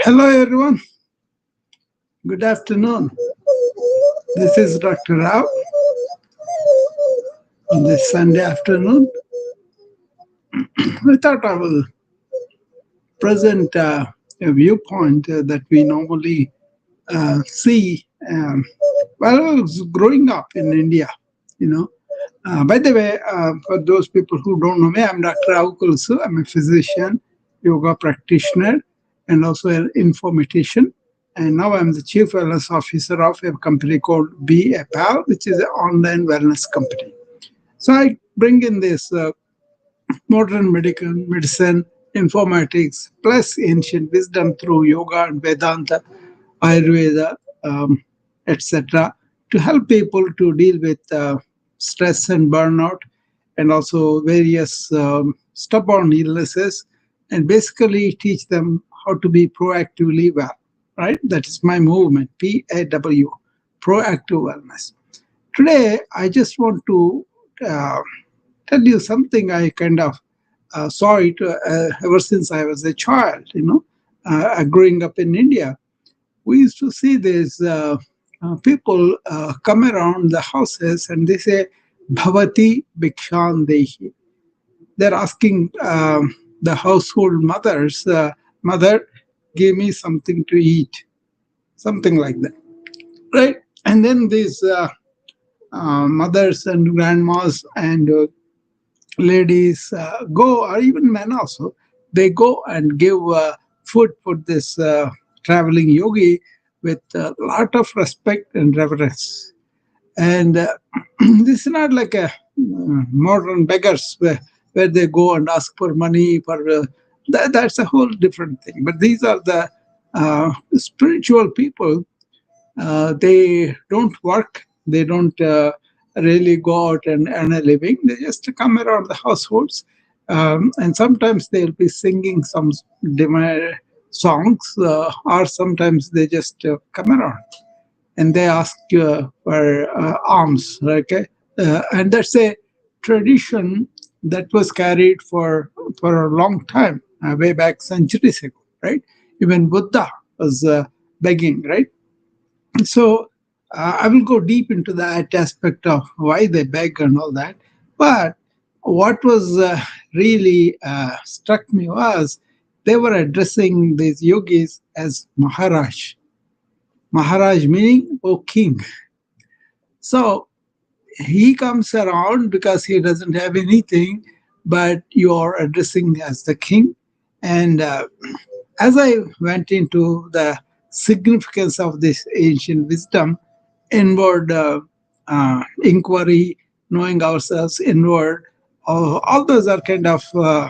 Hello, everyone. Good afternoon. This is Dr. Rao on this Sunday afternoon. I thought I will present a viewpoint that we normally see while I was growing up in India. You know, by the way, for those people who don't know me, I'm Dr. Rao Kulsu. I'm a physician, yoga practitioner, and also an informatician. And now I'm the chief wellness officer of a company called Be Apparel, which is an online wellness company. So I bring in this modern medical medicine, informatics, plus ancient wisdom through yoga and Vedanta, Ayurveda, etc., to help people to deal with stress and burnout, and also various stubborn illnesses, and basically teach them how to be proactively well. Right? That is my movement, PAW, proactive wellness. Today, I just want to uh, tell you something I kind of saw it ever since I was a child. Growing up in India, we used to see these people come around the houses and they say, Bhavati Bhikshan Dehi. They're asking the household mothers, Mother, give me something to eat, something like that, right? And then these mothers and grandmas and ladies go, or even men also, they go and give food for this traveling yogi with a lot of respect and reverence. And this is not like a modern beggars where they go and ask for money for that's a whole different thing. But these are the spiritual people. They don't work. They don't really go out and earn a living. They just come around the households, and sometimes they'll be singing some divine songs, or sometimes they just come around and they ask for alms. Okay, and that's a tradition that was carried for a long time, way back centuries ago. Right, even Buddha was begging. Right, so I will go deep into that aspect of why they beg and all that. But what was really struck me was they were addressing these yogis as Maharaj. Maharaj meaning, oh king. So he comes around because he doesn't have anything, but you are addressing as the king. And as I went into the significance of this ancient wisdom, inward inquiry, knowing ourselves inward, all those are kind of uh,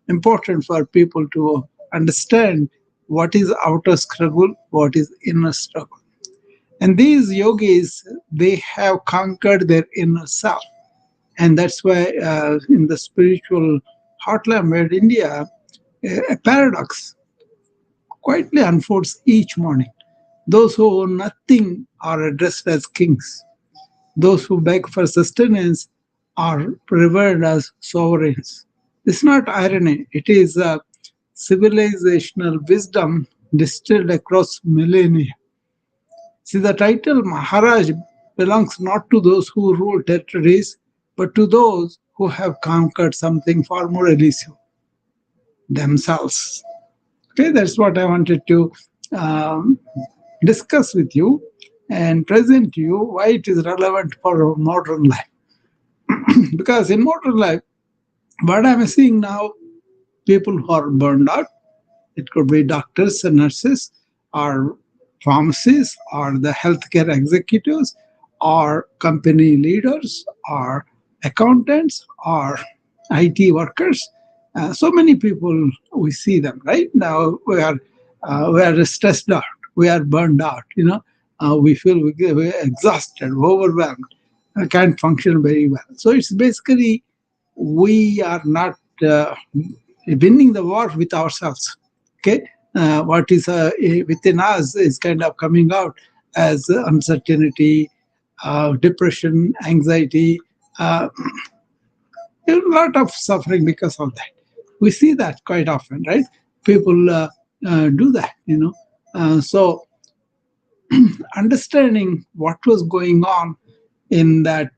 important for people to understand what is outer struggle, what is inner struggle. And these yogis, they have conquered their inner self. And that's why in the spiritual heartland where India, a paradox quietly unfolds each morning. Those who own nothing are addressed as kings. Those who beg for sustenance are revered as sovereigns. It's not irony, it is a civilizational wisdom distilled across millennia. See, the title Maharaj belongs not to those who rule territories, but to those who have conquered something far more elusive, themselves. Okay, that's what I wanted to um, discuss with you and present to you why it is relevant for our modern life. Because in modern life, what I'm seeing now, people who are burned out, it could be doctors and nurses, or pharmacists, or the healthcare executives, or company leaders, or accountants, or IT workers. So many people, we see them right now. We are stressed out. We are burned out. We feel we're exhausted, overwhelmed. Can't function very well. So it's basically we are not winning the war with ourselves. Okay, what is within us is kind of coming out as uncertainty, depression, anxiety, uh, a lot of suffering because of that. We see that quite often, right? People do that. So understanding what was going on in that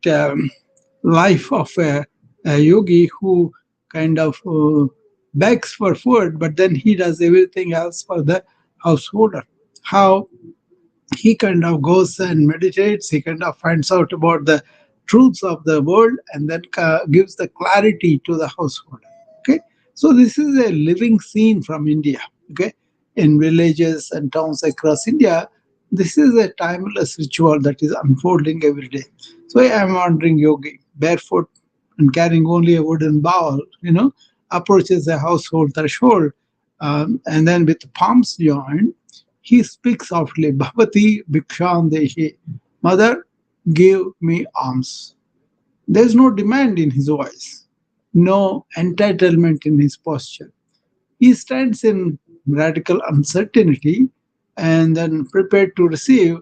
life of a yogi who kind of begs for food, but then he does everything else for the householder. How he kind of goes and meditates, he kind of finds out about the truths of the world and then gives the clarity to the householder. Okay, so this is a living scene from India. Okay, in villages and towns across India, this is a timeless ritual that is unfolding every day. So I am wandering yogi barefoot and carrying only a wooden bowl, approaches the household threshold, and then with palms joined, he speaks softly, Bhavati Bhiksham Dehi, Mother, give me alms. There's no demand in his voice, no entitlement in his posture. He stands in radical uncertainty and then prepared to receive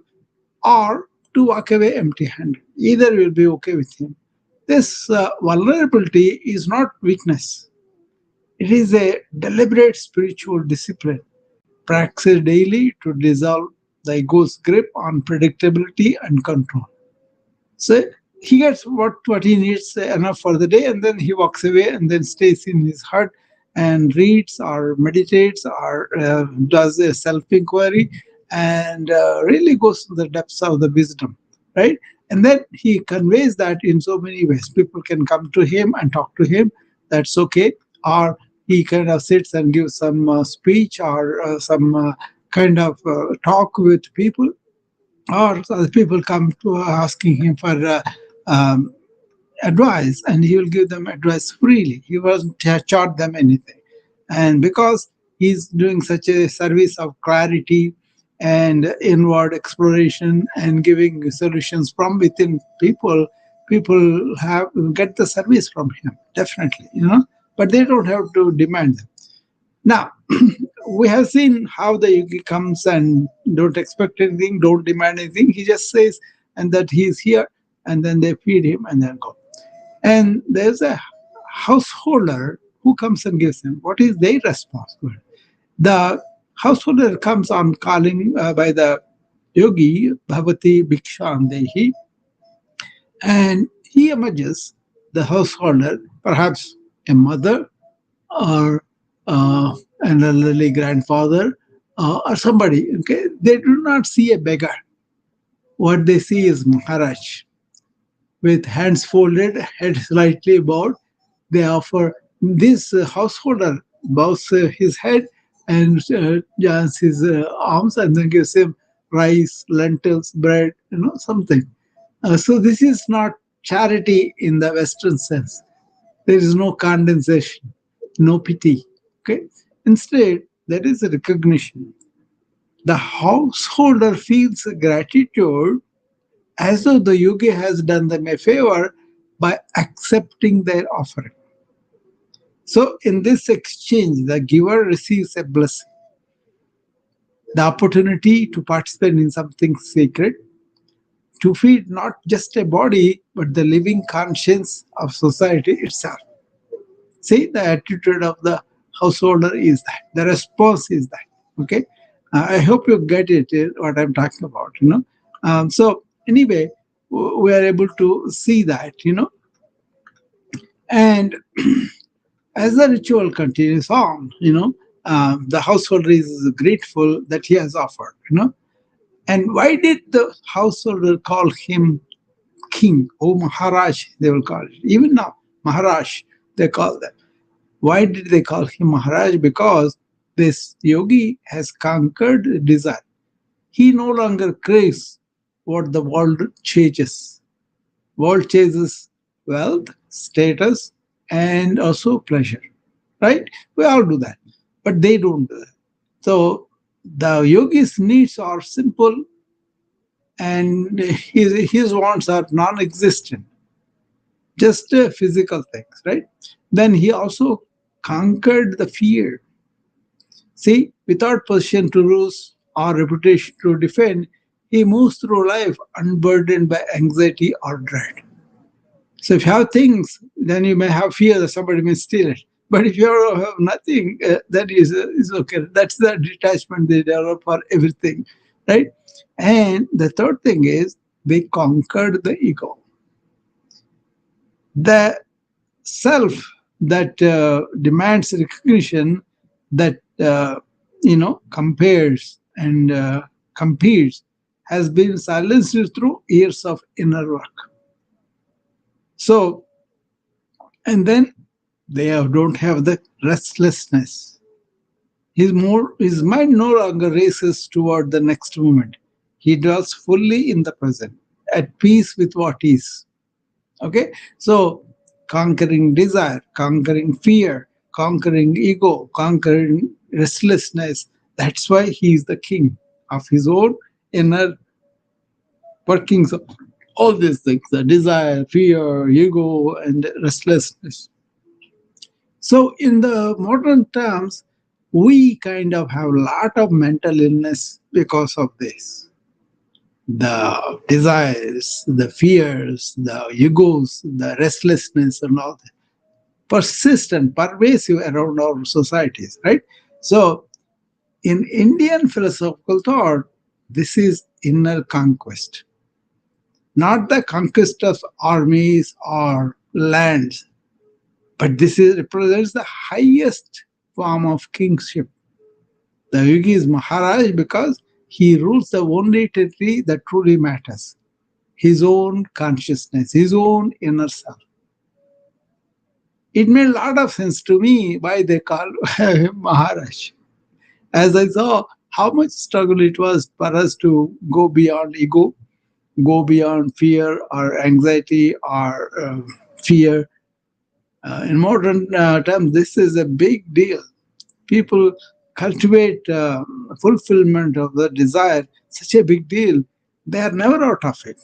or to walk away empty handed. Either will be okay with him. This vulnerability is not weakness, it is a deliberate spiritual discipline practiced daily to dissolve the ego's grip on predictability and control. So he gets what he needs enough for the day, and then he walks away and then stays in his hut and reads or meditates or does a self inquiry and really goes to the depths of the wisdom, right? And then he conveys that in so many ways. People can come to him and talk to him. That's okay. Or he kind of sits and gives some speech or some kind of talk with people, or other people come to asking him for advice, and he will give them advice freely. He wasn't charge them anything. And because he's doing such a service of clarity and inward exploration and giving solutions from within people, people have get the service from him, definitely, but they don't have to demand them. Now, we have seen how the yogi comes and don't expect anything, don't demand anything. He just says, and that he is here, and then they feed him and then go. And there's a householder who comes and gives him. What is their response? The householder comes on calling by the yogi, Bhavati Bhikshan Dehi, and he emerges, the householder, perhaps a mother or an elderly grandfather or somebody. Okay, they do not see a beggar. What they see is Maharaj with hands folded, head slightly bowed. They offer this householder bows his head and joins his arms and then gives him rice, lentils, bread, something. So this is not charity in the Western sense. There is no condensation, no pity. Okay. Instead, there is a recognition. The householder feels gratitude as though the yogi has done them a favor by accepting their offering. So, in this exchange, the giver receives a blessing, the opportunity to participate in something sacred, to feed not just a body, but the living conscience of society itself. See, the attitude of the householder is that. The response is that. Okay. I hope you get it, what I'm talking about, So, anyway, we are able to see that, and as the ritual continues on, the householder is grateful that he has offered, And why did the householder call him king? Oh, Maharaj, they will call it. Even now, Maharaj, they call them. Why did they call him Maharaj? Because this yogi has conquered desire. He no longer craves what the world chases. World chases wealth, status, and also pleasure. Right? We all do that, but they don't do that. So the yogi's needs are simple, and his wants are non-existent, just physical things. Right? Then he also conquered the fear. See, without position to lose or reputation to defend, he moves through life unburdened by anxiety or dread. So if you have things, then you may have fear that somebody may steal it. But if you have nothing, that is okay. That's the detachment they develop for everything, right? And the third thing is they conquered the ego, the self that demands recognition, that compares and competes, has been silenced through years of inner work. So, and then don't have the restlessness. His mind no longer races toward the next moment. He dwells fully in the present, at peace with what is. Okay, so conquering desire, conquering fear, conquering ego, conquering restlessness. That's why he is the king of his own inner workings of all these things: the desire, fear, ego, and restlessness. So, in the modern terms, we kind of have a lot of mental illness because of this. The desires, the fears, the egos, the restlessness, and all that persistent, pervasive around our societies, right? So, in Indian philosophical thought, this is inner conquest, not the conquest of armies or lands, but this represents the highest form of kingship. The yogi is Maharaj because he rules the only territory that truly matters: his own consciousness, his own inner self. It made a lot of sense to me why they call him Maharaj. As I saw how much struggle it was for us to go beyond ego, go beyond fear or anxiety or fear. In modern terms, this is a big deal. People cultivate fulfillment of the desire, such a big deal. They are never out of it.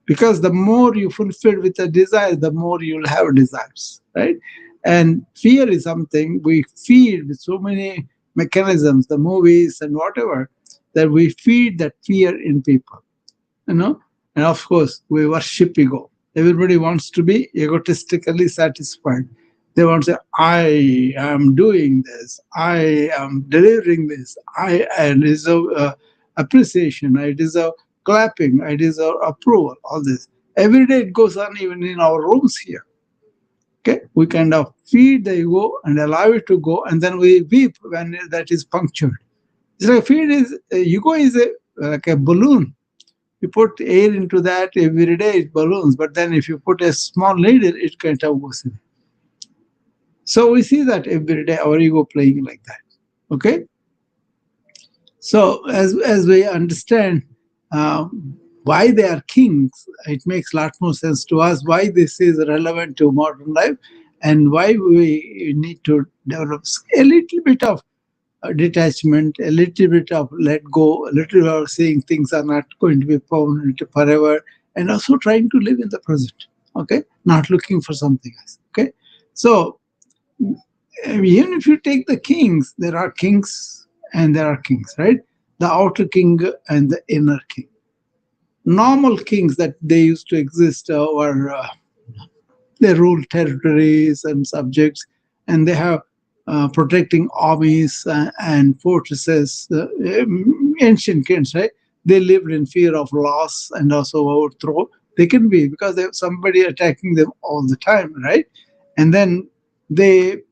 Because the more you fulfill with a desire, the more you'll have desires, right? And fear is something we feed with so many mechanisms, the movies and whatever, that we feed that fear in people, you know. And of course, we worship ego. Everybody wants to be egotistically satisfied. They want to say, I am doing this, I am delivering this, I deserve appreciation, I deserve clapping, I deserve approval, all this. Every day it goes on, even in our rooms here. Okay, we kind of feed the ego and allow it to go, and then we weep when that is punctured. It's like feed is ego is like a balloon. You put air into that every day, it balloons. But then if you put a small needle, it kind of goes in. So we see that every day our ego playing like that. Okay. So as we understand uh, why they are kings, it makes a lot more sense to us why this is relevant to modern life and why we need to develop a little bit of detachment, a little bit of let go, a little bit of saying things are not going to be permanent forever, and also trying to live in the present. Okay, not looking for something else. Okay, so even if you take the kings, there are kings and there are kings, right? The outer king and the inner king. Normal kings that they used to exist were they rule territories and subjects, and they have protecting armies and fortresses. Ancient kings, right? They lived in fear of loss and also overthrow. They can be because they have somebody attacking them all the time, right? And then they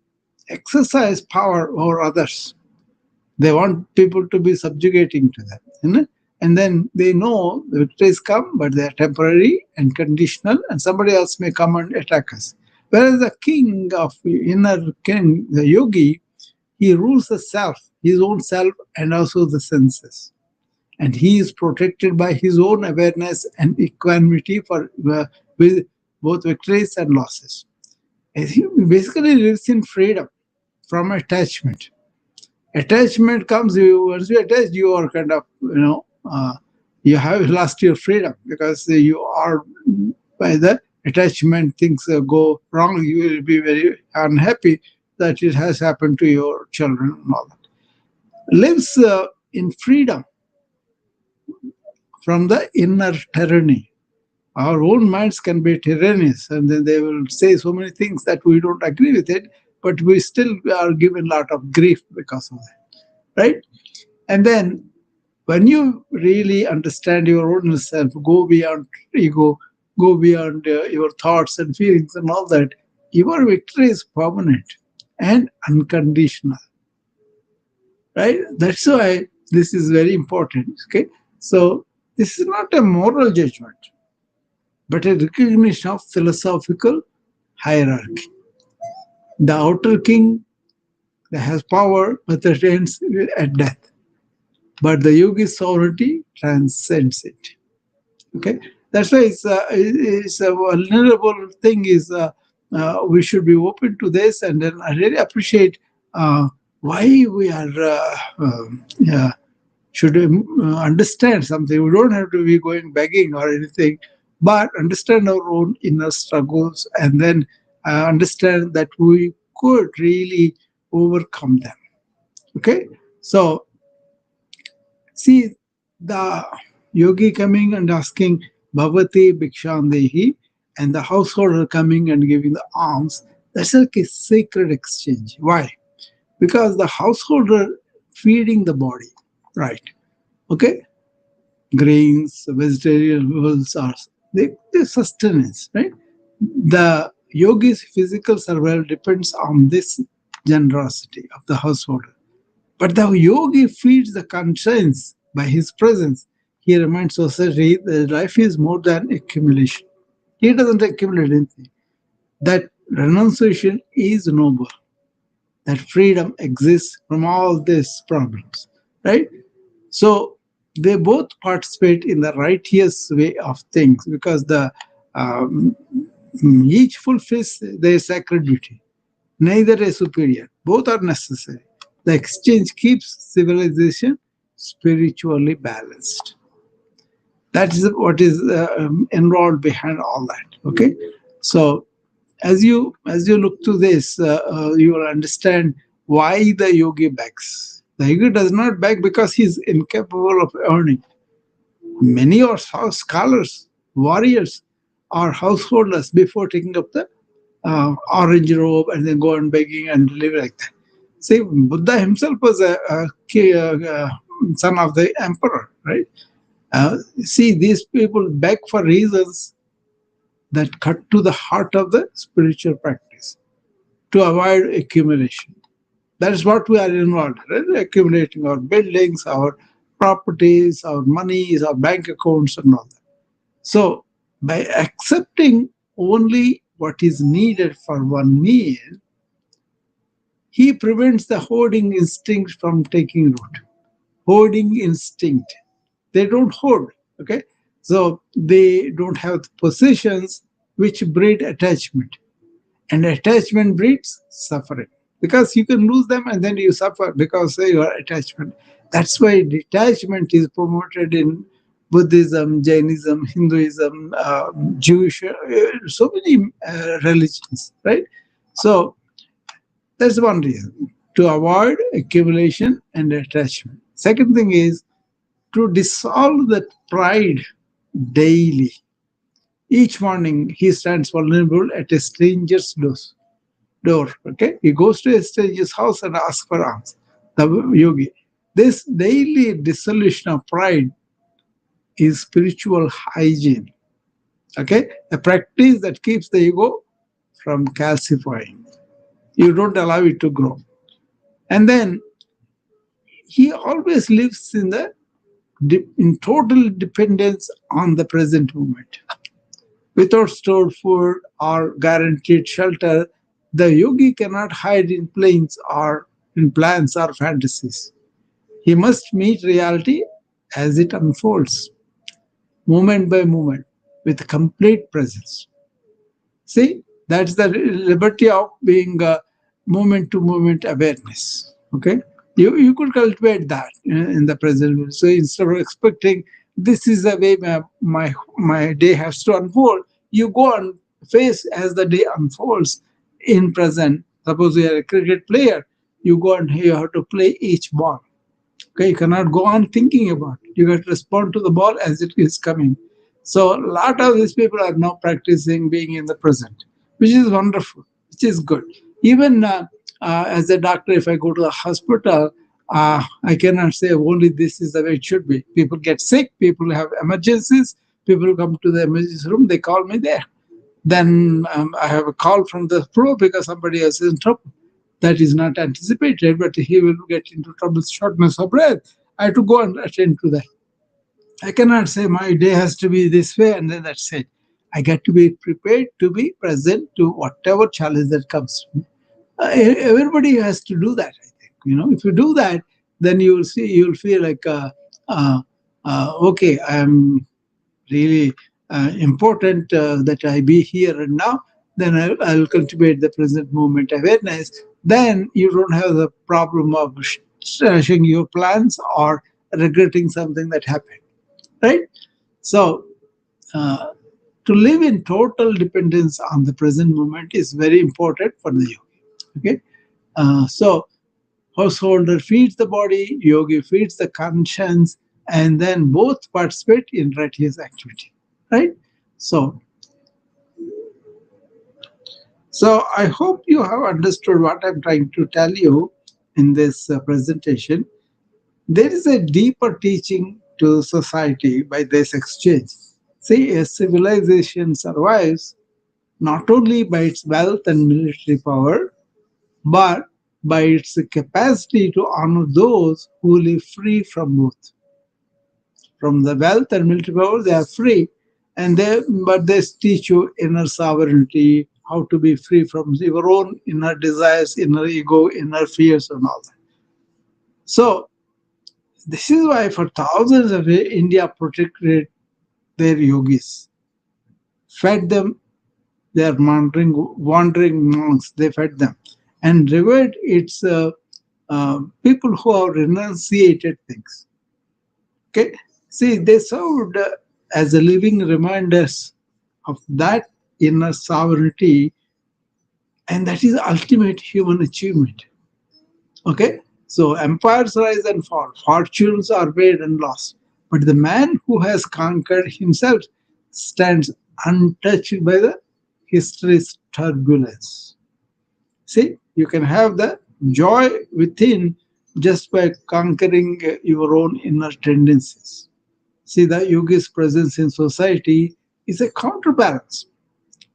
exercise power over others. They want people to be subjugating to them. You know? And then they know the victories come, but they are temporary and conditional, and somebody else may come and attack us. Whereas the king of inner king, the yogi, he rules the self, his own self, and also the senses. And he is protected by his own awareness and equanimity for with both victories and losses. And he basically lives in freedom from attachment. Attachment comes, you once you attach, you are kind of you have lost your freedom because you are by the attachment. Things go wrong, you will be very unhappy that it has happened to your children and all that. Lives in freedom from the inner tyranny. Our own minds can be tyrannous, and then they will say so many things that we don't agree with it, but we still are given a lot of grief because of that, right? And then when you really understand your own self, go beyond ego, go beyond your thoughts and feelings and all that, your victory is permanent and unconditional, right? That's why this is very important. Okay, so this is not a moral judgment, but a recognition of philosophical hierarchy. The outer king has power, but that ends at death. But the yogi's sovereignty transcends it. Okay, that's why it's a vulnerable thing. Is We should be open to this, and then I really appreciate why we are yeah, should understand something. We don't have to be going begging or anything, but understand our own inner struggles, and then understand that we could really overcome them. Okay, so see the yogi coming and asking Bhavati Bhikshandehi, and the householder coming and giving the alms. That's like a sacred exchange. Why? Because the householder feeding the body, right? Okay, grains, vegetables are they sustenance, right? The yogi's physical survival depends on this generosity of the householder. But the yogi feeds the conscience by his presence. He reminds society that life is more than accumulation. He doesn't accumulate anything. That renunciation is noble. That freedom exists from all these problems, right? So they both participate in the righteous way of things because the um, each fulfills their sacred duty. Neither is superior. Both are necessary. The exchange keeps civilization spiritually balanced. That is what is enrolled behind all that. Okay, so as you look to this, you will understand why the yogi begs. The yogi does not beg because he is incapable of earning. Many are scholars, warriors, or householders before taking up the orange robe and then go on begging and live like that. See, Buddha himself was a son of the emperor, right? See, these people beg for reasons that cut to the heart of the spiritual practice to avoid accumulation. That is what we are involved in, right? Accumulating our buildings, our properties, our monies, our bank accounts, and all that. So, by accepting only what is needed for one meal, he prevents the hoarding instinct from taking root. Hoarding instinct. They don't hoard, okay? So they don't have possessions which breed attachment. And attachment breeds suffering. Because you can lose them and then you suffer because of your attachment. That's why detachment is promoted in Buddhism, Jainism, Hinduism, Jewish, so many religions, right? So that's one reason to avoid accumulation and attachment. Second thing is to dissolve that pride daily. Each morning he stands vulnerable at a stranger's door. Okay, he goes to a stranger's house and asks for alms. The yogi. This daily dissolution of pride is spiritual hygiene. Okay, a practice that keeps the ego from calcifying. You don't allow it to grow. And then he always lives in total dependence on the present moment. Without stored food or guaranteed shelter, the yogi cannot hide in planes or in plans or fantasies. He must meet reality as it unfolds, moment by moment, with complete presence. See, that's the liberty of being moment to moment awareness. Okay, you could cultivate that in the present moment. So instead of expecting this is the way my day has to unfold, you go and face as the day unfolds in present. Suppose you are a cricket player, you go and you have to play each ball. Okay, you cannot go on thinking about it. You have to respond to the ball as it is coming. So a lot of these people are now practicing being in the present, which is wonderful, which is good. Even As a doctor, if I go to the hospital, I cannot say only this is the way it should be. People get sick, people have emergencies, people come to the emergency room, they call me there. Then I have a call from the pro because somebody else is in trouble. That is not anticipated, but he will get into trouble, shortness of breath. I have to go and attend to that. I cannot say my day has to be this way and then that's it. I get to be prepared to be present to whatever challenge that comes. Everybody has to do that. I think if you do that, then you will see you'll feel like uh, okay, I am really important that I be here and now. Then I'll cultivate the present moment awareness. Then you don't have the problem of trashing your plans or regretting something that happened, right? So uh, to live in total dependence on the present moment is very important for the yogi. Okay, so householder feeds the body, yogi feeds the conscience, and then both participate in righteous activity. Right? So, so I hope you have understood what I'm trying to tell you in this presentation. There is a deeper teaching to society by this exchange. See, a civilization survives not only by its wealth and military power, but by its capacity to honor those who live free from both. From the wealth and military power, they are free, and they teach you inner sovereignty, how to be free from your own inner desires, inner ego, inner fears, and all that. So this is why for thousands of years, India protected their yogis, fed them. They are wandering monks. They fed them and revered its people who have renunciated things. Okay, see, they served as a living reminders of that inner sovereignty, and that is ultimate human achievement. Okay, so empires rise and fall, fortunes are made and lost, but the man who has conquered himself stands untouched by the history's turbulence. See, you can have the joy within just by conquering your own inner tendencies. See, the yogi's presence in society is a counterbalance,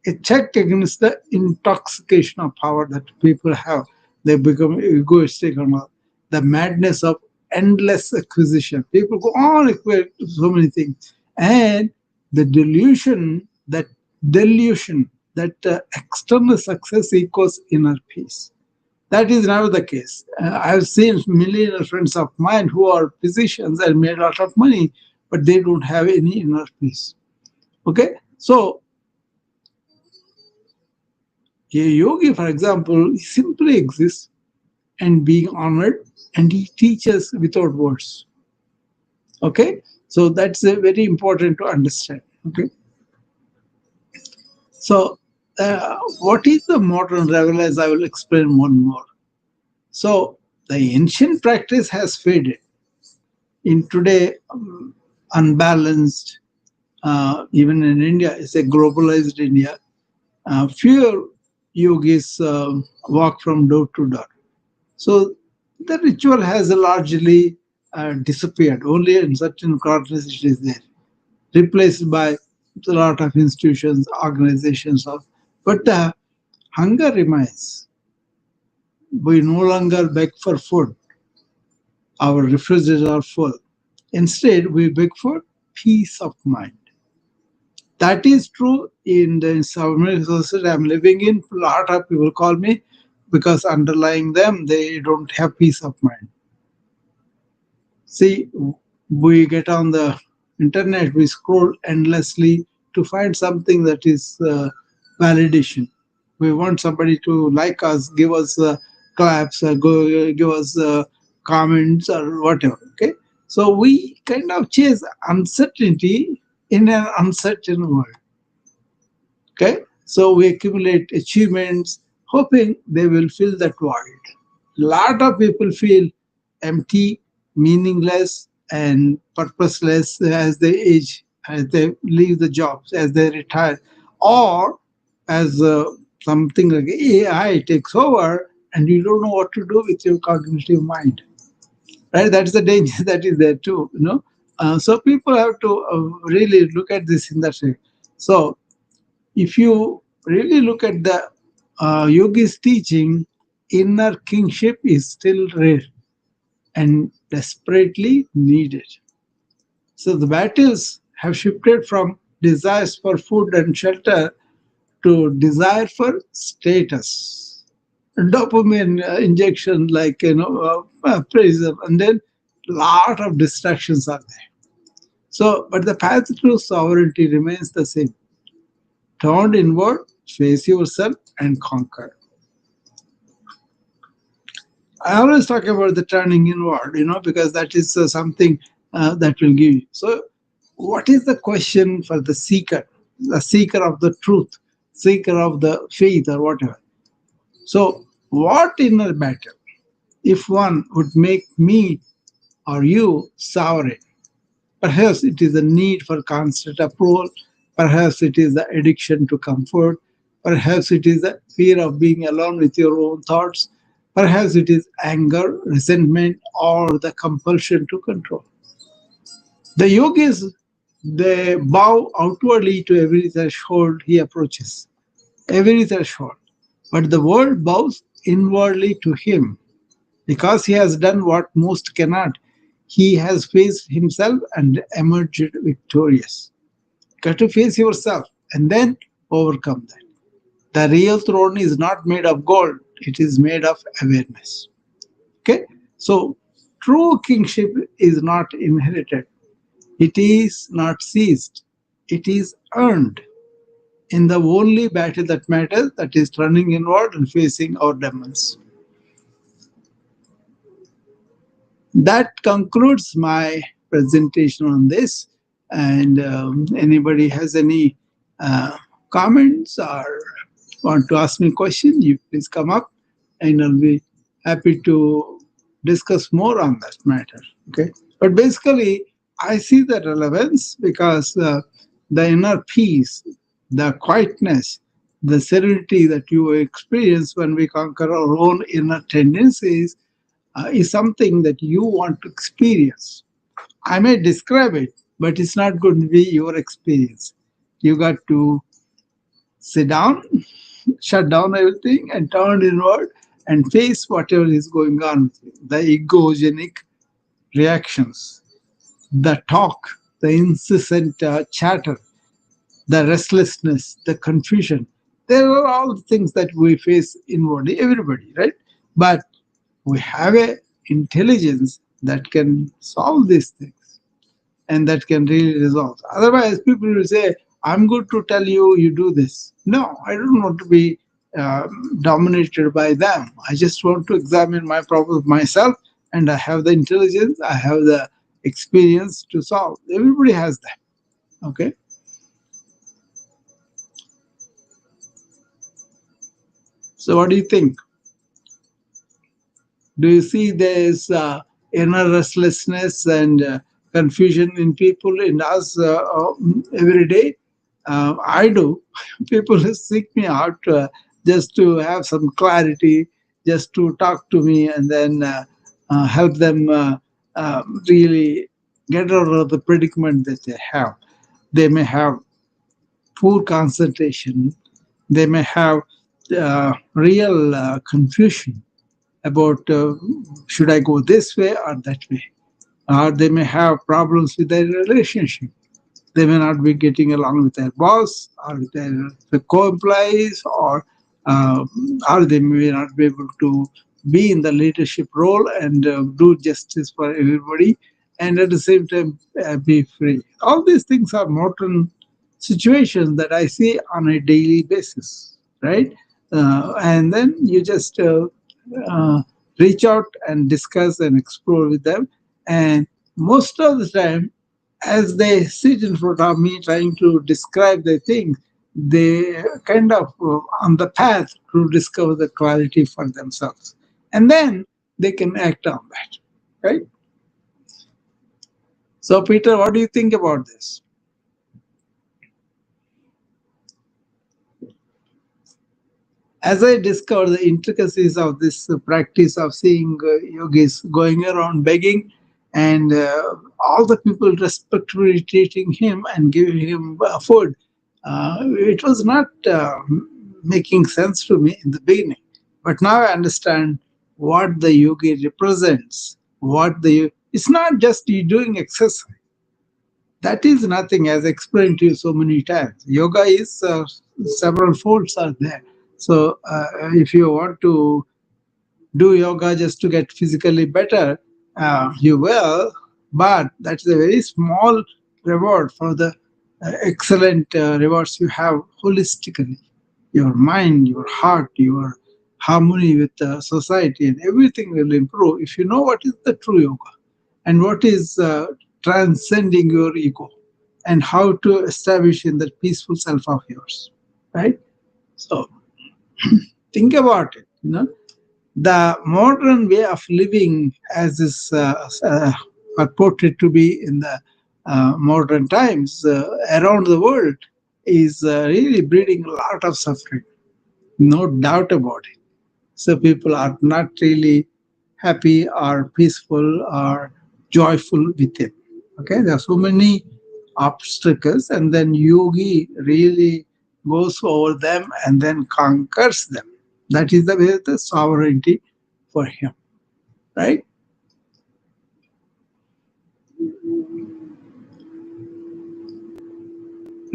a check against the intoxication of power that people have. They become egoistic and all. The madness of endless acquisition. People go on acquire so many things. And the delusion that external success equals inner peace. That is never the case. I've seen millionaire friends of mine who are physicians and made a lot of money, but they don't have any inner peace. Okay, so a yogi, for example, simply exists and being honored, and he teaches without words. Okay, so that's very important to understand. Okay, so what is the modern level? As I will explain one more. So the ancient practice has faded in today unbalanced. Even in India, it's a globalized India. Fewer yogis walk from door to door. So the ritual has largely disappeared. Only in certain corners it is there, replaced by a lot of institutions, organizations. But the hunger remains. We no longer beg for food. Our refrigerators are full. Instead, we beg for peace of mind. That is true in the Southern society I'm living in. A lot of people call me because underlying them, they don't have peace of mind. See, we get on the internet, we scroll endlessly to find something that is validation. We want somebody to like us, give us claps, give us comments or whatever. Okay, so we kind of chase uncertainty in an uncertain world. Okay, so we accumulate achievements, hoping they will fill that void. Lot of people feel empty, meaningless, and purposeless as they age, as they leave the jobs, as they retire, or as something like AI takes over. and you don't know what to do with your cognitive mind, right? That's the danger that is there too, so people have to really look at this in that way. So if you really look at the yogi's teaching, inner kingship is still rare and desperately needed. So the battles have shifted from desires for food and shelter to desire for status, dopamine injection, like praise, and then lot of distractions are there. So, but the path to sovereignty remains the same: turn inward, face yourself, and conquer. I always talk about the turning inward, because that is something that will give you. So, what is the question for the seeker of the truth, seeker of the faith, or whatever? So, what inner battle, if one would make me or you sovereign? Perhaps it is a need for constant approval. Perhaps it is the addiction to comfort. Perhaps it is the fear of being alone with your own thoughts. Perhaps it is anger, resentment, or the compulsion to control. The yogis, they bow outwardly to every threshold he approaches, every threshold. But the world bows inwardly to him because he has done what most cannot. He has faced himself and emerged victorious. Got to face yourself and then overcome that. The real throne is not made of gold, it is made of awareness. Okay? So, true kingship is not inherited, it is not seized, it is earned in the only battle that matters, that is turning inward and facing our demons. That concludes my presentation on this. And anybody has any uh, comments or want to ask me a question, you please come up and I'll be happy to discuss more on that matter. Okay. But basically, I see the relevance because the inner peace, the quietness, the serenity that you experience when we conquer our own inner tendencies is something that you want to experience. I may describe it, but it's not going to be your experience. You got to sit down, shut down everything, and turn inward and face whatever is going on with you. The egogenic reactions, the talk, the incessant chatter, the restlessness, the confusion. There are all the things that we face inwardly, everybody, right? But we have a intelligence that can solve these things and that can really resolve. Otherwise, people will say, I'm good to tell you, you do this. No, I don't want to be dominated by them. I just want to examine my problems myself, and I have the intelligence, I have the experience to solve. Everybody has that. Okay. So, what do you think? Do you see there's inner restlessness and confusion in people, in us every day? I do. People seek me out just to have some clarity, just to talk to me, and then help them really get out of the predicament that they have. They may have poor concentration, they may have real confusion about should I go this way or that way. Or they may have problems with their relationship. They may not be getting along with their boss or with their co-employees, uh, or they may not be able to be in the leadership role and do justice for everybody, and at the same time be free. All these things are modern situations that I see on a daily basis, right? And then you just uh, reach out and discuss and explore with them, and most of the time as they sit in front of me trying to describe the thing, they kind of on the path to discover the quality for themselves. And then they can act on that. Right? So, Peter, what do you think about this? As I discovered the intricacies of this practice of seeing yogis going around begging, and all the people respectfully treating him and giving him food, it was not making sense to me in the beginning. But now I understand what the yogi represents. It's not just you doing exercise. That is nothing, as explained to you so many times. Yoga is several folds are there. So, if you want to do yoga just to get physically better, you will, but that's a very small reward for the excellent rewards you have holistically. Your mind, your heart, your harmony with society, and everything will improve if you know what is the true yoga and what is transcending your ego and how to establish in that peaceful self of yours, right? So think about it. The modern way of living, as is purported to be in the modern times around the world, is really breeding a lot of suffering. No doubt about it. So people are not really happy or peaceful or joyful within. Okay, there are so many obstacles, and then yogi really goes over them and then conquers them. That is the way the sovereignty for him, right?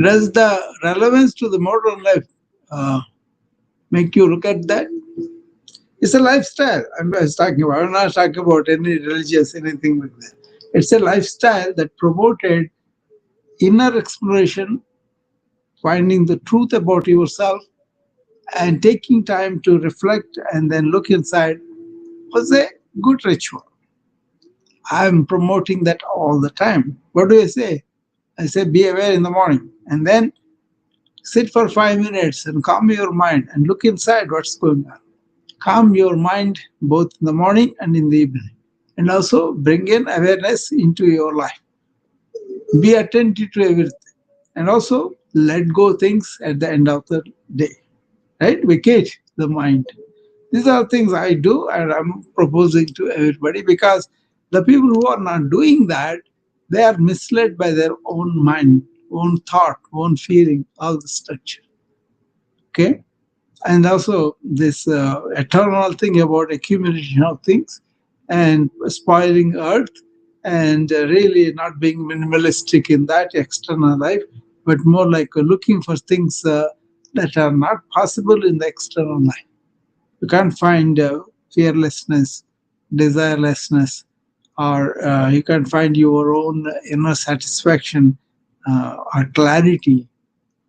Does the relevance to the modern life uh, make you look at that? It's a lifestyle. I was talking about. I'm not talking about any religious anything like that. It's a lifestyle that promoted inner exploration, finding the truth about yourself, and taking time to reflect and then look inside was a good ritual. I'm promoting that all the time. What do I say? I say be aware in the morning and then sit for 5 minutes and calm your mind and look inside what's going on. Calm your mind both in the morning and in the evening. And also bring in awareness into your life. Be attentive to everything. And also let go things at the end of the day. Right? Vacate the mind. These are things I do and I'm proposing to everybody because the people who are not doing that, they are misled by their own mind, own thought, own feeling, all the structure. Okay? And also this eternal thing about accumulation of things and spoiling earth and really not being minimalistic in that external life, but more like looking for things that are not possible in the external life. You can't find fearlessness, desirelessness, or you can find your own inner satisfaction or clarity.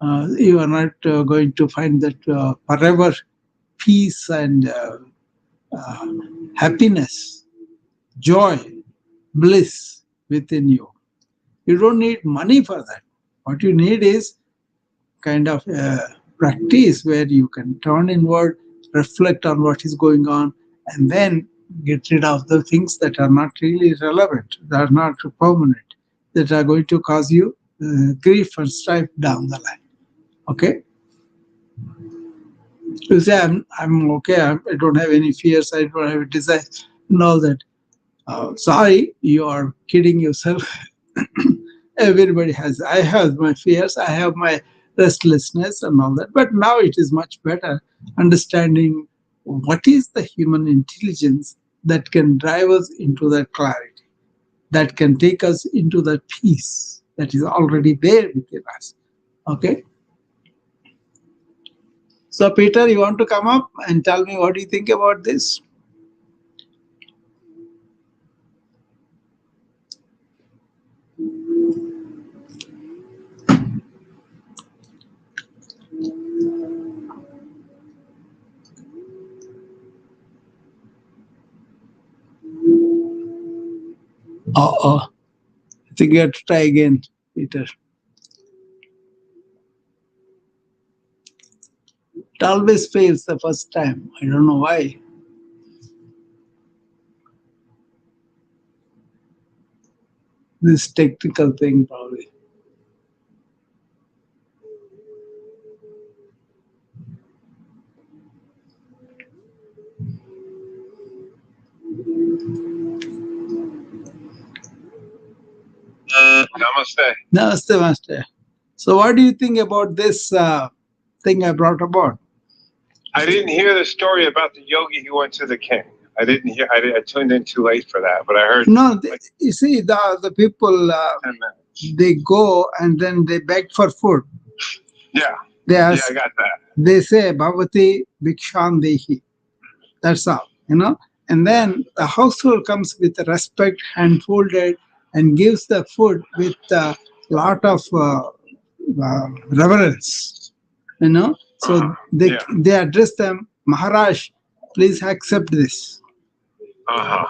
You are not going to find that forever peace and uh, happiness, joy, bliss within you. You don't need money for that. What you need is kind of practice where you can turn inward, reflect on what is going on, and then get rid of the things that are not really relevant, that are not permanent, that are going to cause you grief and strife down the line. Okay? You say, I'm okay, I don't have any fears, I don't have desires, and all that. Sorry, you are kidding yourself. Everybody has. I have my fears, I have my restlessness and all that. But now it is much better understanding what is the human intelligence that can drive us into that clarity, that can take us into that peace that is already there within us. Okay. So, Peter, you want to come up and tell me what do you think about this? Oh, I think you have to try again, Peter. It always fails the first time. I don't know why. This technical thing, probably. Namaste. Namaste, Master. So, what do you think about this thing I brought about? I didn't hear the story about the yogi who went to the king. I didn't hear. I tuned in too late for that, but I heard No, like you see, the people, 10 minutes. they go and then they beg for food. Yeah, They yeah, ask, I got that. they say, Bhavati Bhikshan Dehi. That's all. And Yeah. then the household comes with respect, hand folded, and gives the food with a lot of reverence. Uh-huh. So they Yeah. they address them, Maharaj, please accept this. Uh-huh.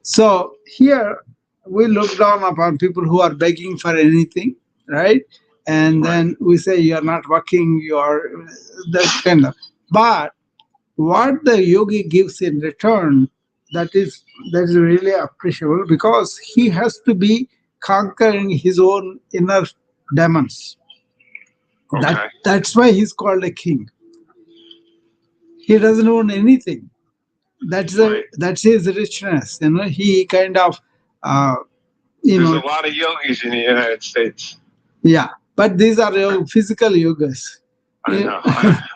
So here we look down upon people who are begging for anything, right? And Right. then we say you are not working, you are that kind of. But what the yogi gives in return, that is really appreciable because he has to be conquering his own inner demons. That Okay. that's why he's called a king. He doesn't own anything. Right. That's his richness. He kind of uh, you There's a know lot of yogis in the United States. yeah. But these are physical yogas. I Yeah. know.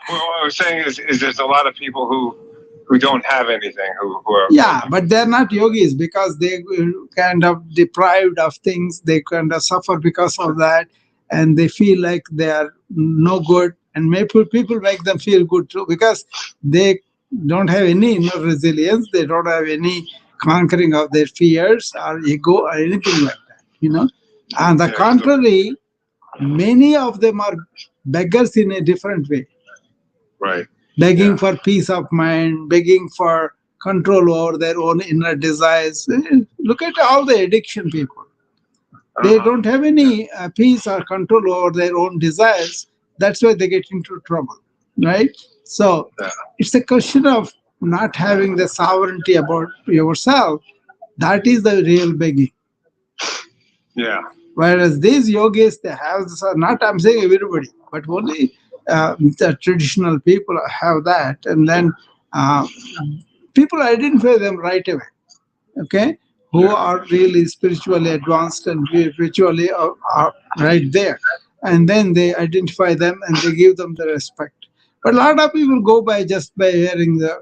Well, what I was saying is there's a lot of people who don't have anything who are Yeah, but they're not yogis because they kind of deprived of things. They kind of suffer because of that, and they feel like they are no good. And maybe people make them feel good too because they don't have any inner resilience. They don't have any conquering of their fears or ego or anything like that. On the yeah, because contrary, many of them are beggars in a different way, right. begging Yeah. for peace of mind, begging for control over their own inner desires. Look at all the addiction people. They Uh-huh. don't have Yeah. any peace or control over their own desires. That's why they get into trouble, right? So Yeah. it's a question of not having the sovereignty about yourself. That is the real begging. Yeah. Whereas these yogis, they have this, not I'm saying everybody, but only the traditional people have that. And then uh, people identify them right away, okay, who Yeah. are really spiritually advanced and spiritually are right there. And then they identify them and they give them the respect. But a lot of people go by just by wearing the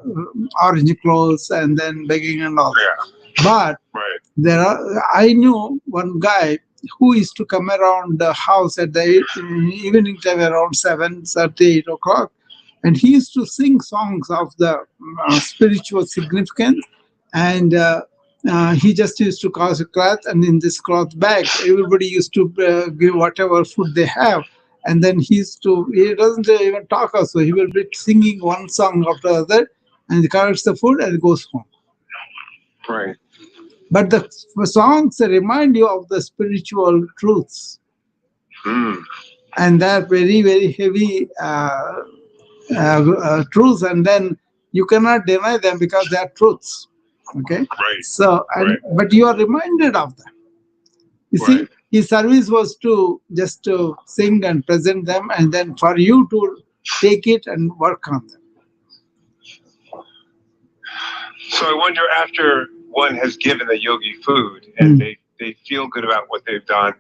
orange clothes and then begging and all that. Yeah. But Right. I knew one guy who used to come around the house at the evening time around 7:30, 8 o'clock, and he used to sing songs of the spiritual significance. And he just used to cause a cloth, and in this cloth bag, everybody used to give whatever food they have. And then he doesn't even talk also. He will be singing one song after the other, and he collects the food and goes home. Right. But the songs remind you of the spiritual truths, Mm. and they're very, very heavy truths, and then you cannot deny them because they are truths. Okay, Right. so Right. but you are reminded of them. You Right. see, his service was to just to sing and present them, and then for you to take it and work on them. So I wonder after one has given the yogi food and Mm. they feel good about what they've done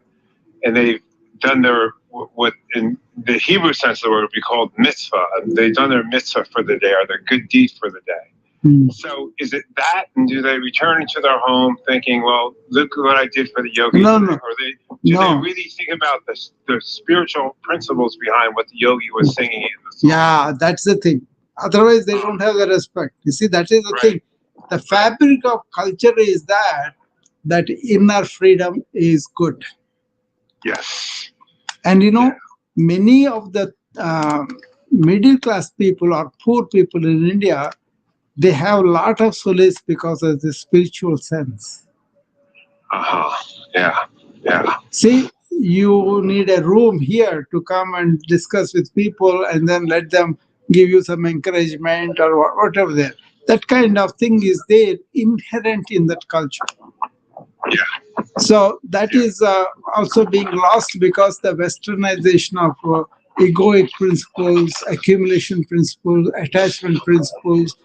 and they've done their what in the Hebrew sense of the word would be called mitzvah. They've done their mitzvah for the day or their good deed for the day. Mm. So is it that, and do they return to their home thinking, "Well, look what I did for the yogi No, today," no, or do they no. really think about the spiritual principles behind what the yogi was singing in the song? Yeah, that's the thing. Otherwise, they don't have the respect. You see, that is the Right, thing. The fabric of culture is that inner freedom is good. yes, And yeah, many of the middle class people or poor people in India, they have a lot of solace because of the spiritual sense. yeah, yeah, See, you need a room here to come and discuss with people and then let them give you some encouragement or whatever there. That kind of thing is there inherent in that culture. yeah, So that yeah, is also being lost because the westernization of egoic principles, accumulation principles, attachment principles,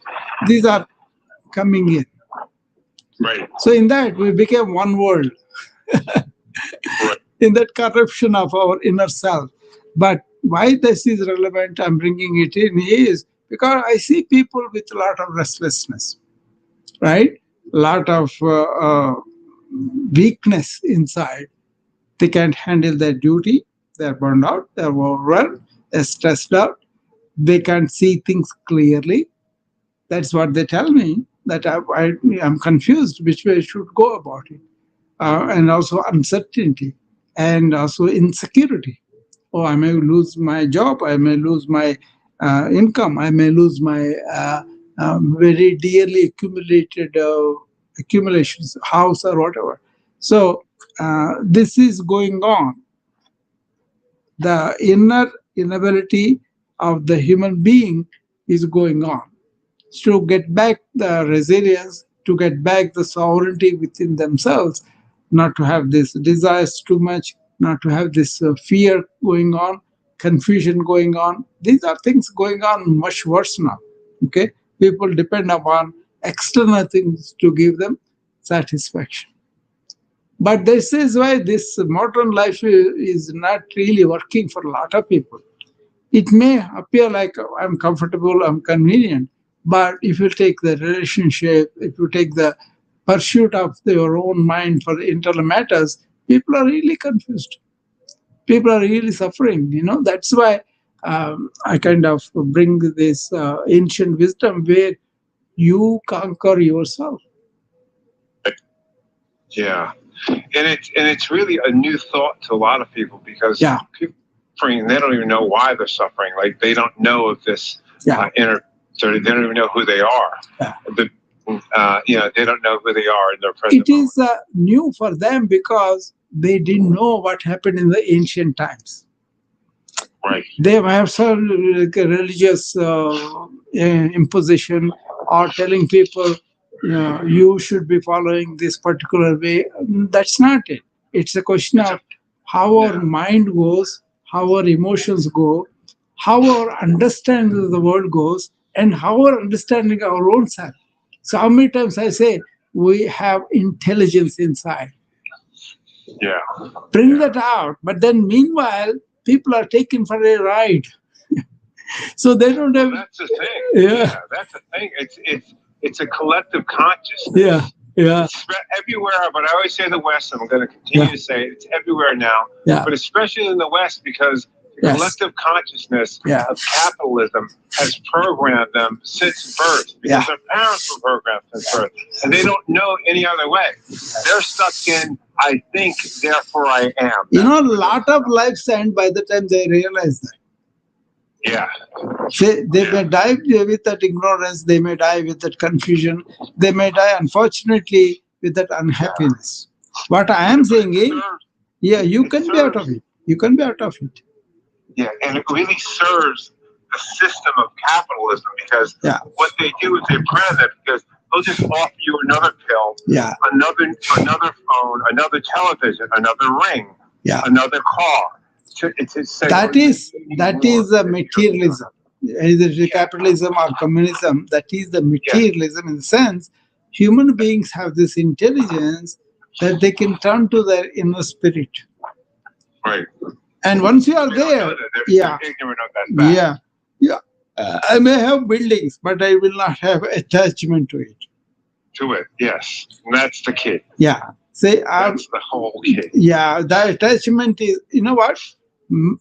these are coming in. right, So in that we became one world. right, in that corruption of our inner self. But why this is relevant, I'm bringing it in, is because I see people with a lot of restlessness, right? A lot of weakness inside. They can't handle their duty. They're burned out. They're overwhelmed. They're stressed out. They can't see things clearly. That's what they tell me. That I'm confused which way I should go about it, and also uncertainty, and also insecurity. Oh, I may lose my job. I may lose my income. I may lose my very dearly accumulated accumulations, house or whatever. So this is going on. The inner inability of the human being is going on to get back the resilience, to get back the sovereignty within themselves, not to have this desires too much, not to have this fear going on, confusion going on. These are things going on much worse now. Okay, people depend upon external things to give them satisfaction. But this is why this modern life is not really working for a lot of people. It may appear like I'm comfortable, I'm convenient, but if you take the relationship, if you take the pursuit of your own mind for the internal matters, people are really confused. People are really suffering. That's why I kind of bring this ancient wisdom where you conquer yourself. Yeah, and it's really a new thought to a lot of people because Yeah, people suffering, they don't even know why they're suffering. Like they don't know of this yeah, inner, so they don't even know who they are. yeah. The, they don't know who they are in their It present moment. is new for them because they didn't know what happened in the ancient times. Right. They have some like, religious imposition or telling people you should be following this particular way. That's not it. It's a question It's a of how our yeah. mind goes, how our emotions go, how our understanding of the world goes, and how our understanding of our own self. So how many times I say we have intelligence inside, Yeah. bring Yeah. that out. But then meanwhile, people are taken for a ride. So they don't Well, have, that's the thing. yeah, Yeah, that's the thing. It's a collective yeah, consciousness. yeah, It's everywhere, but I always say the West, and I'm going to continue yeah, to say it's everywhere now, yeah, but especially in the West because the yes, collective consciousness yeah, of capitalism has programmed them since birth yeah. because their parents were programmed since birth, and they don't know any other way. They're stuck in, I think, therefore I am. A lot of lives end by the time they realize that. Yeah, They may yeah, die with that ignorance, they may die with that confusion, they may die, unfortunately, with that unhappiness. What I am but saying is, serves, yeah, you it can be out of serves it. You can be out of it. Yeah, and it really serves the system of capitalism because Yeah, what they do is they brand it because they'll just offer you another pill, yeah, another phone, another television, another ring, yeah. another car. To say, oh, That you is need that more. is the materialism. Either the capitalism or communism. That is the Yeah, materialism in the sense human beings have this intelligence that they can turn to their inner spirit. right. And once you But are they don't know there, that yeah, they're ignorant of that fact. yeah, yeah. I may have buildings, but I will not have attachment to it. To it, yes, and that's the key. Yeah. Say, That's the whole key. yeah, the attachment is, what?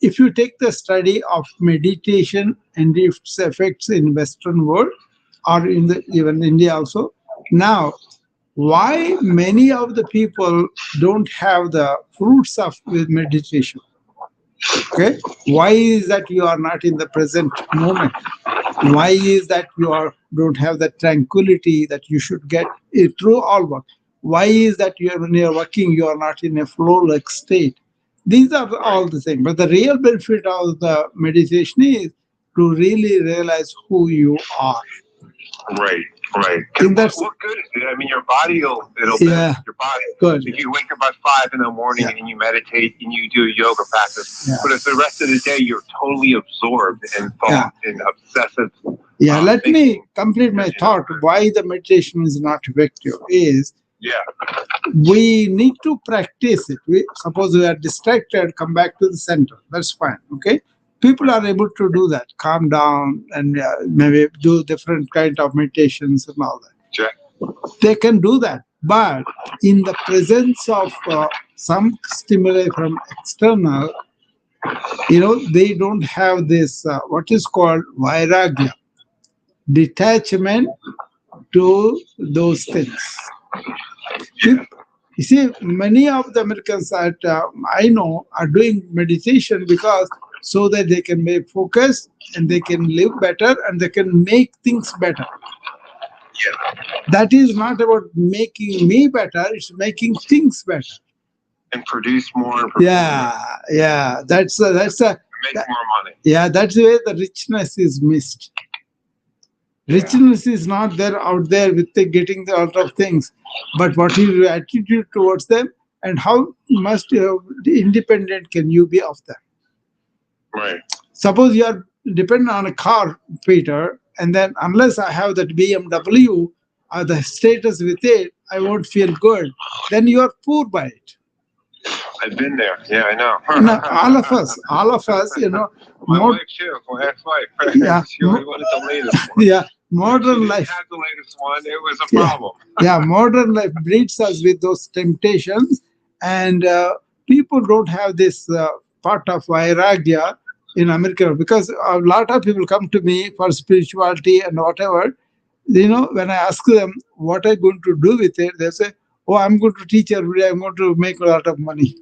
If you take the study of meditation and its effects in Western world or in the even India also, now why many of the people don't have the fruits of meditation? Okay, why is that you are not in the present moment? Why is that you are don't have the tranquility that you should get through all work? Why is that when you are working you are not in a flow-like state? These are Right, all the things. But the real benefit of the meditation is to really realize who you are. right, right. Because In that, what good is it? I mean, your body it'll yeah, benefit your body. good. If you wake up at 5 in the morning Yeah, and you meditate and you do a yoga practice, yeah, but if the rest of the day you're totally absorbed in yeah. thought and obsessive Yeah, let me thinking, complete my you're not thought. good. Why the meditation is not effective is Yeah. We need to practice it. Suppose we are distracted, come back to the center. That's fine. Okay. People are able to do that, calm down and maybe do different kind of meditations and all that. Yeah. They can do that. But in the presence of some stimuli from external, they don't have this, what is called vairagya, detachment to those things. Yeah. You see, many of the Americans that I know are doing meditation because so that they can make focus and they can live better and they can make things better. Yeah. That is not about making me better; it's making things better. And produce more and produce Yeah. make That, more money. yeah. That's the way the richness is missed. Yeah. Richness is not there out there with the getting the lot of things, but what is your attitude towards them and how much independent can you be of them? Right. Suppose you are dependent on a car, Peter, and then unless I have that BMW or the status with it, I won't feel good. Then you are poor by it. I've been there. Yeah, I know. And all of us, My more, wife too. My ex-wife. yeah, She always wanted the latest one. yeah, If she modern didn't life. have the latest one, it was a Yeah. problem. Yeah, modern life breeds us with those temptations, and people don't have this part of vairagya in America because a lot of people come to me for spirituality and whatever. When I ask them what I'm going to do with it, they say, "Oh, I'm going to teach every day. I'm going to make a lot of money."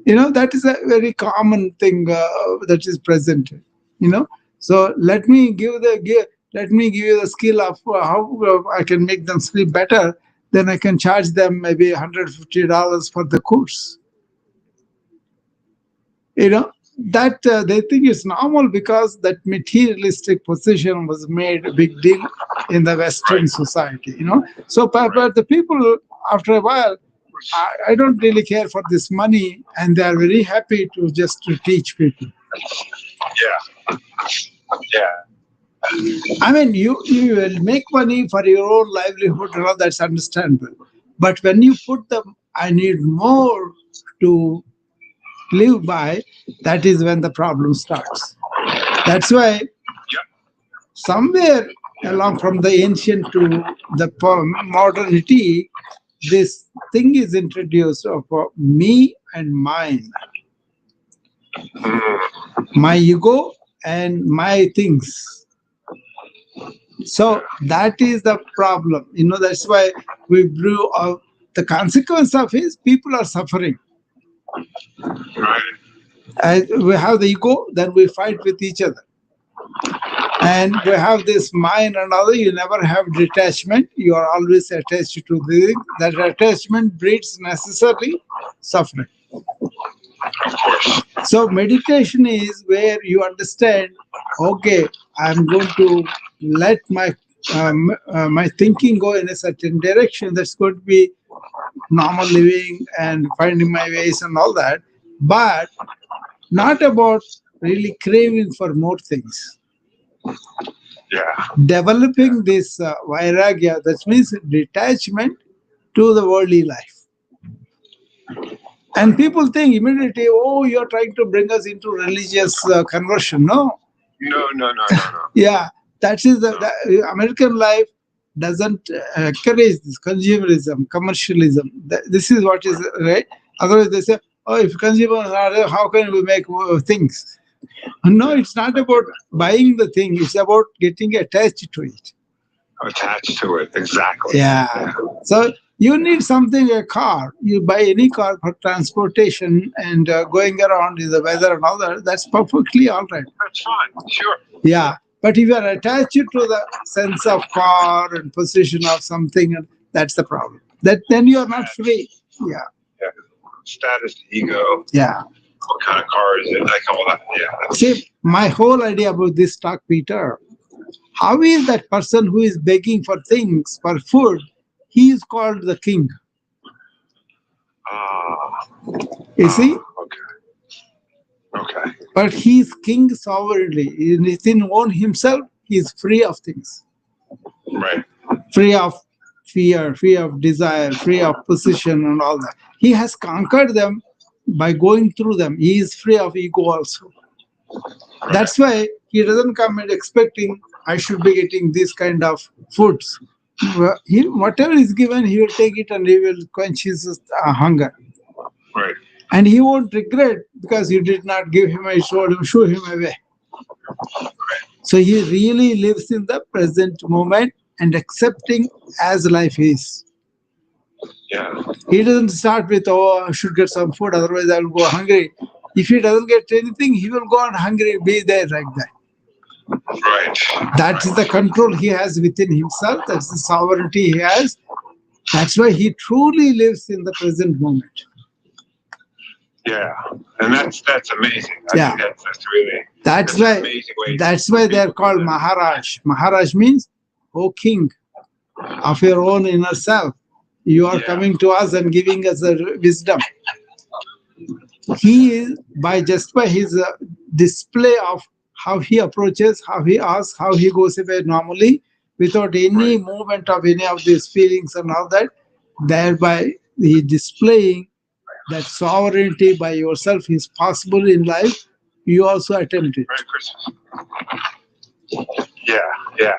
That is a very common thing that is present. So let me give you the skill of how I can make them sleep better. Then I can charge them maybe $150 for the course. That they think it's normal because that materialistic position was made a big deal in the Western Right. society. So but Right. the people, after a while, I don't really care for this money, and they are very happy to teach people. Yeah. Yeah. I mean, you will make money for your own livelihood, and all that's understandable. But when you put them, I need more to live by, that is when the problem starts. That's why Yep. somewhere along from the ancient to the modernity, this thing is introduced of me and mine, Mm. my ego and my things. So that is the problem. That's why we blew out. The consequence of is people are suffering. Right. And we have the ego, then we fight with each other. And we have this mind and other, you never have detachment. You are always attached to the thing. That attachment breeds necessarily suffering. Of course. So meditation is where you understand, okay, I'm going to let my thinking go in a certain direction. That's going to be normal living and finding my ways and all that, but not about really craving for more things. Yeah. Developing this vairagya, that means detachment to the worldly life. And people think immediately, oh, you're trying to bring us into religious conversion. No. No, no, no, no, no. Yeah, that is No. the American life doesn't encourage this consumerism, commercialism. This is what is right. Otherwise, they say, oh, if consumers are there, how can we make things? No, it's not about buying the thing, it's about getting attached to it. Attached to it. Exactly. Yeah. So you need something, a car. You buy any car for transportation and going around in the weather and all that, that's perfectly all right. That's fine. Sure. Yeah. But if you are attached to the sense of car and position of something, that's the problem. That then you are not free. Yeah. Yeah. Status, ego, Yeah. what kind of car is it? Like all that. Yeah. See, my whole idea about this talk, Peter, how is that person who is begging for things, for food, he is called the king. Ah. You see? Okay. Okay. But he is king sovereignly. Within own himself, he is free of things. Right. Free of fear, fear of desire, fear of position, and all that. He has conquered them by going through them. He is free of ego also. Right. That's why he doesn't come and expecting I should be getting this kind of foods. Whatever is given, he will take it and he will quench his hunger. Right. And he won't regret because you did not give him a sword and shoo him away. So he really lives in the present moment and accepting as life is. Yeah. He doesn't start with, oh, I should get some food, otherwise I will go hungry. If he doesn't get anything, he will go on hungry, be there like that. Right. That is the control he has within himself. That's the sovereignty he has. That's why he truly lives in the present moment. Yeah. And that's amazing. I Yeah. think that's really That's that's an why amazing way that's for why they're people to called live. Maharaj. Maharaj means, O king of your own inner self. You are Yeah. coming to us and giving us the wisdom. He is by his display of how he approaches, how he asks, how he goes away normally, without any Right. movement of any of these feelings and all that. Thereby, he displaying that sovereignty by yourself is possible in life. You also attempt it. Merry Christmas. Yeah. Yeah.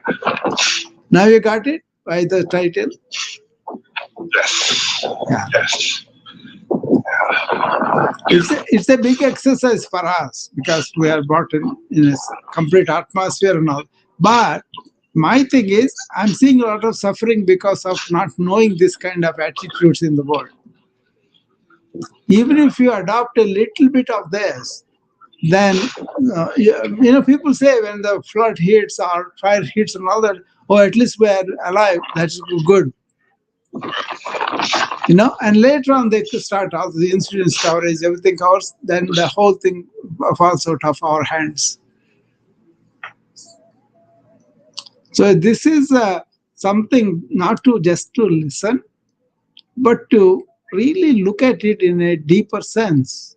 Now you got it by the title. Yes. Yeah. Yes. It's a big exercise for us because we are brought in a complete atmosphere and all. But my thing is, I'm seeing a lot of suffering because of not knowing this kind of attitudes in the world. Even if you adopt a little bit of this, then people say when the flood hits or fire hits and all that, oh, at least we are alive. That's good. And later on they could start all the insurance coverage, everything covers, then the whole thing falls out of our hands. So this is something not to just to listen, but to really look at it in a deeper sense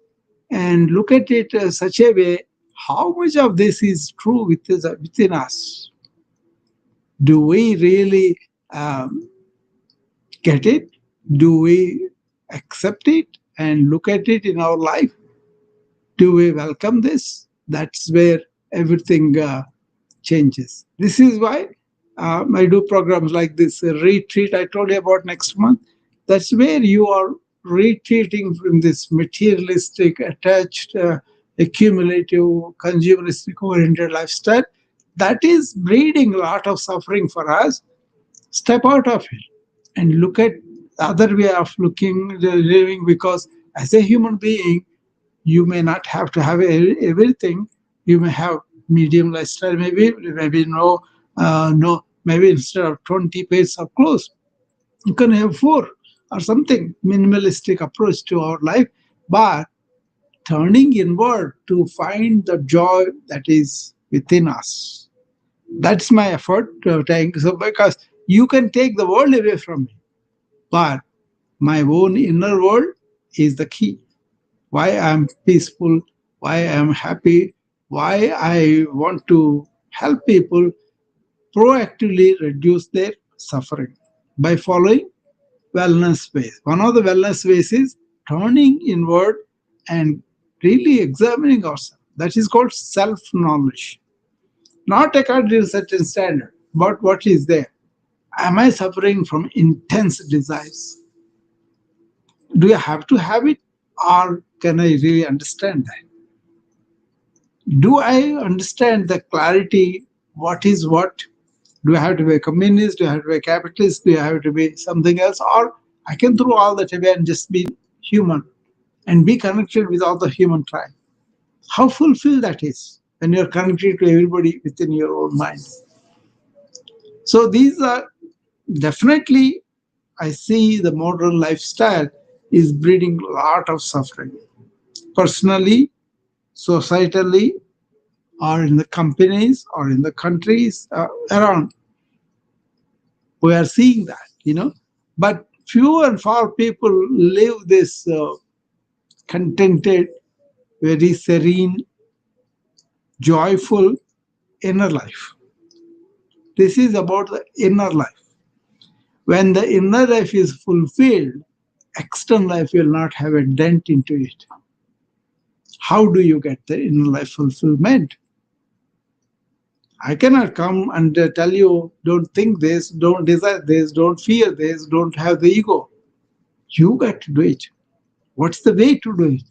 and look at it such a way, how much of this is true within us? Do we really get it? Do we accept it and look at it in our life? Do we welcome this? That's where everything changes. This is why I do programs like this retreat I told you about next month. That's where you are retreating from this materialistic, attached, accumulative, consumeristic oriented lifestyle that is breeding a lot of suffering for us. Step out of it and look at the other way of living, because as a human being, you may not have to have everything. You may have medium lifestyle, maybe maybe instead of 20 pairs of clothes, you can have four or something. Minimalistic approach to our life, but turning inward to find the joy that is within us. That's my effort to take. So because you can take the world away from me, but my own inner world is the key. Why I'm peaceful, why I'm happy, why I want to help people proactively reduce their suffering by following wellness ways. One of the wellness ways is turning inward and really examining ourselves. That is called self knowledge. Not according to a certain standard, but what is there. Am I suffering from intense desires? Do I have to have it, or can I really understand that? Do I understand the clarity? What is what? Do I have to be a communist? Do I have to be a capitalist? Do I have to be something else? Or I can throw all that away and just be human and be connected with all the human tribe. How fulfilled that is when you're connected to everybody within your own mind. So these are definitely, I see the modern lifestyle is breeding a lot of suffering. Personally, societally, or in the companies or in the countries around, we are seeing that. But few and far people live this contented, very serene, joyful inner life. This is about the inner life. When the inner life is fulfilled, external life will not have a dent into it. How do you get the inner life fulfillment? I cannot come and tell you, don't think this, don't desire this, don't fear this, don't have the ego. You got to do it. What's the way to do it?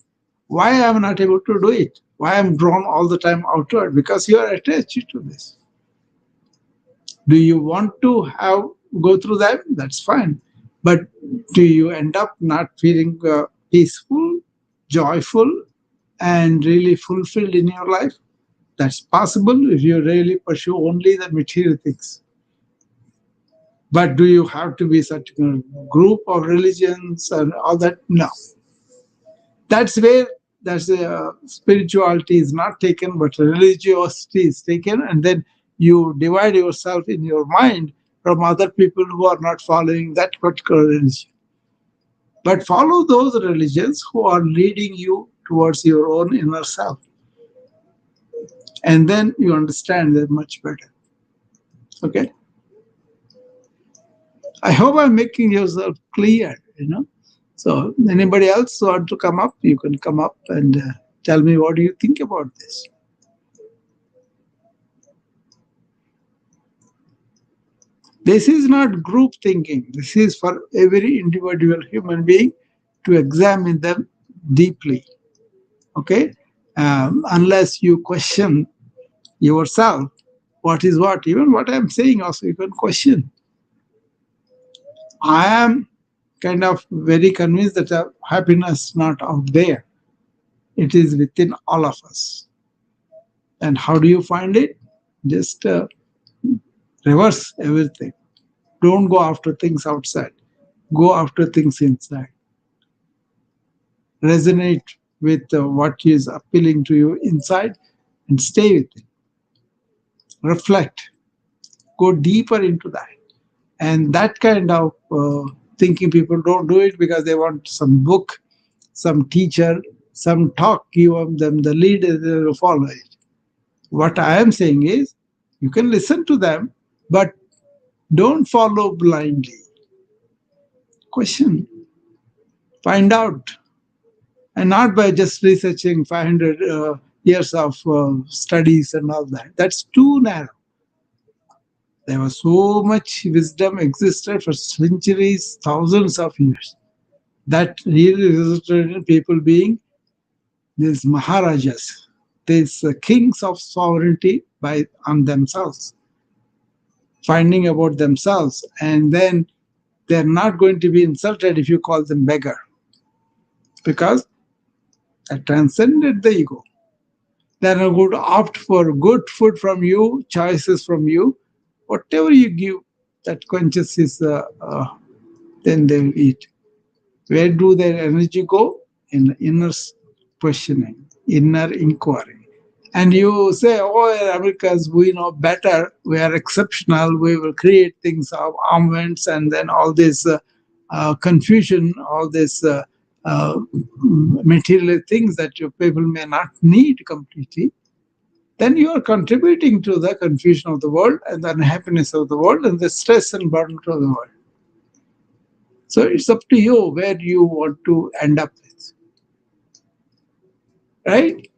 Why am I not able to do it? Why I'm drawn all the time outward? Because you are attached to this. Do you want to have go through that? That's fine. But do you end up not feeling peaceful, joyful, and really fulfilled in your life? That's possible if you really pursue only the material things. But do you have to be such a group of religions and all that? No. That's where that's spirituality is not taken, but religiosity is taken, and then you divide yourself in your mind from other people who are not following that particular religion. But follow those religions who are leading you towards your own inner self, and then you understand them much better. Okay, I hope I'm making yourself clear. So anybody else want to come up? You can come up and tell me what do you think about this. This is not group thinking. This is for every individual human being to examine them deeply. Okay? Unless you question yourself, what is what? Even what I'm saying, also, you can question. I am kind of very convinced that happiness is not out there, it is within all of us. And how do you find it? Just reverse everything. Don't go after things outside, go after things inside. Resonate with what is appealing to you inside and stay with it. Reflect, go deeper into that. And that kind of thinking, people don't do it because they want some book, some teacher, some talk, give them the lead, they will follow it. What I am saying is, you can listen to them, but don't follow blindly. Question, find out, and not by just researching 500 years of studies and all that. That's too narrow. There was so much wisdom existed for centuries, thousands of years. That really resulted in people being these Maharajas, these kings of sovereignty by on themselves, finding about themselves, and then they're not going to be insulted if you call them beggar, because that transcended the ego. They're not going to opt for good food from you, choices from you. Whatever you give, that conscious is, then they will eat. Where do their energy go? In inner questioning, inner inquiry. And you say, oh, Americans, we know better, we are exceptional, we will create things of armaments and then all this confusion, all this material things that your people may not need completely. Then you are contributing to the confusion of the world and the unhappiness of the world and the stress and burden of the world. So it's up to you where you want to end up with, right?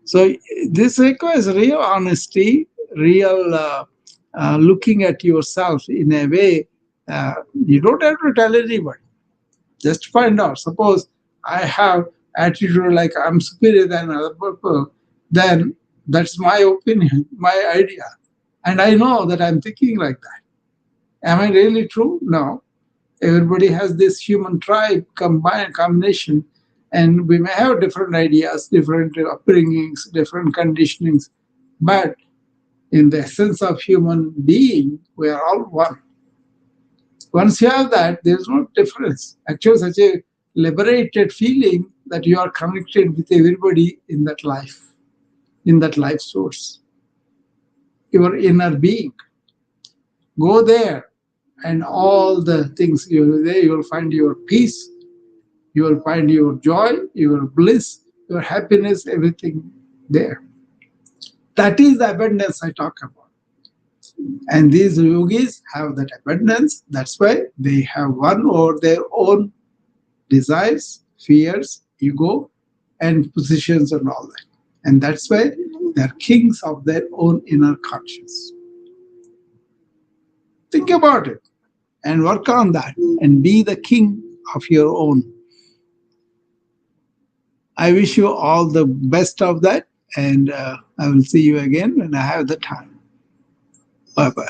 So this requires real honesty, real looking at yourself in a way you don't have to tell anybody. Just find out. Suppose I have attitude like I'm superior than other people, then that's my opinion, my idea, and I know that I'm thinking like that. Am I really true? No. Everybody has this human tribe combination, and we may have different ideas, different upbringings, different conditionings, but in the essence of human being, we are all one. Once you have that, there's no difference. Actually, such a liberated feeling that you are connected with everybody in that life source, your inner being. Go there, and all the things you there, you will find your peace, you will find your joy, your bliss, your happiness, everything there. That is the abundance I talk about. And these yogis have that abundance. That's why they have won over their own desires, fears, ego, and positions and all that. And that's why they're kings of their own inner conscience. Think about it and work on that and be the king of your own. I wish you all the best of that, and I will see you again when I have the time. Bye bye.